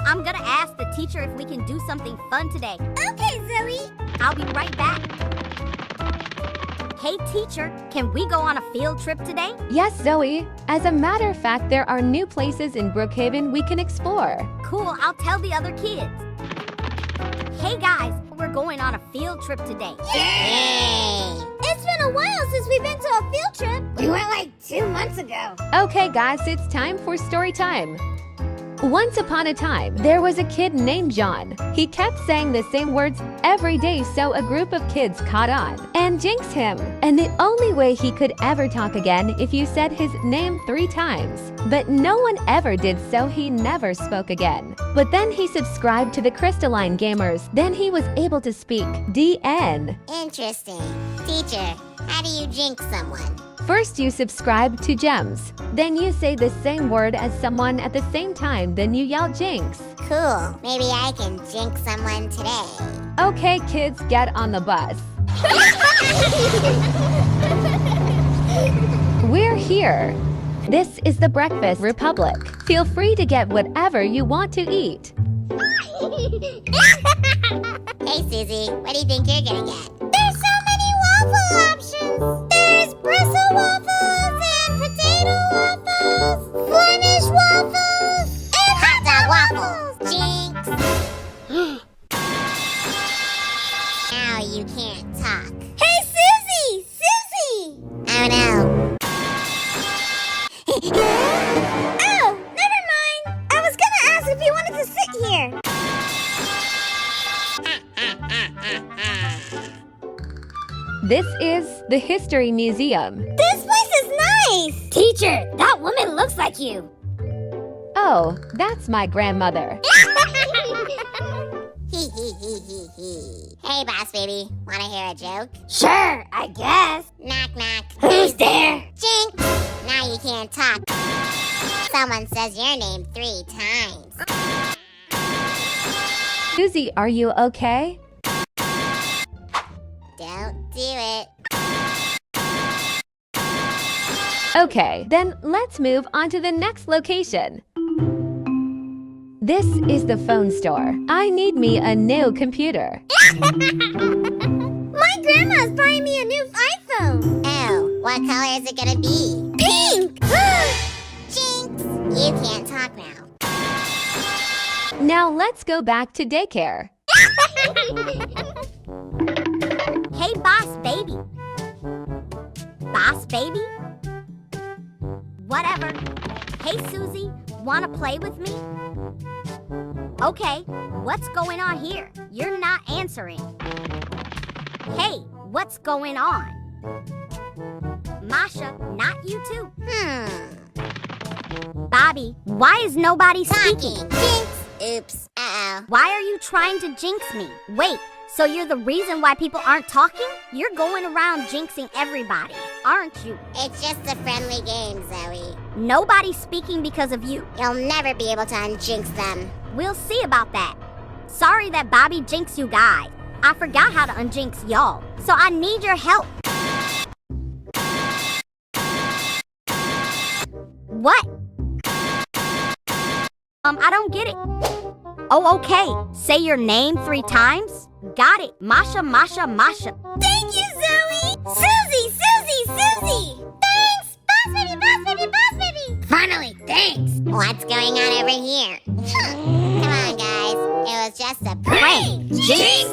I'm gonna ask the teacher if we can do something fun today. Okay, Zoe. I'll be right back. Hey teacher, can we go on a field trip today? Yes, Zoe. As a matter of fact, there are new places in Brookhaven we can explore. Cool, I'll tell the other kids. Hey guys, we're going on a field trip today. Yay! It's been a while since we've been to a field trip. We went like 2 months ago. Okay, guys, it's time for story time. Once upon a time, there was a kid named John. He kept saying the same words every day, so a group of kids caught on and jinxed him. And the only way he could ever talk again if you said his name 3 times. But no one ever did, so he never spoke again. But then he subscribed to the Crystalline Gamers. Then he was able to speak. DN. Interesting. Teacher, how do you jinx someone? First, you subscribe to Gems. Then you say the same word as someone at the same time, then you yell Jinx. Cool. Maybe I can jinx someone today. Okay, kids, get on the bus. We're here. This is the Breakfast Republic. Feel free to get whatever you want to eat. Hey, Susie, what do you think you're gonna get? There's so many waffle options. There's bristle waffles and potato waffles, Flemish waffles, and hot dog waffles. Jinx. Now you can't talk. Hey, Susie! Susie! Oh no. Oh, never mind. I was gonna ask if you wanted to sit here. This is the History Museum. This place is nice! Teacher, that woman looks like you. Oh, that's my grandmother. Hee hee hee hee hee. Hey, boss baby, wanna hear a joke? Sure, I guess. Knock knock. Who's there? Jinx! Now you can't talk. Someone says your name 3 times. Susie, are you okay? Don't do it. Okay, then let's move on to the next location. This is the phone store. I need me a new computer. My grandma's buying me a new iPhone. Oh, what color is it gonna be? Pink! Jinx! You can't talk now. Now let's go back to daycare. Hey boss baby. Boss baby? Whatever. Hey Susie, wanna play with me? Okay, what's going on here? You're not answering. Hey, what's going on? Masha, not you too. Bobby, why is nobody speaking? Jinx! Oops. Uh-oh. Why are you trying to jinx me? Wait, so you're the reason why people aren't talking? You're going around jinxing everybody, aren't you? It's just a friendly game, Zoe. Nobody's speaking because of you. You'll never be able to unjinx them. We'll see about that. Sorry that Bobby jinxed you guys. I forgot how to unjinx y'all, so I need your help. What? I don't get it. Oh, okay. Say your name 3 times. Got it. Masha, Masha, Masha. Thank you, Zoe! Susie, Susie, Susie! Thanks! Boss baby, boss baby, boss baby! Finally, thanks. What's going on over here? Come on, guys. It was just a prank. Jinx!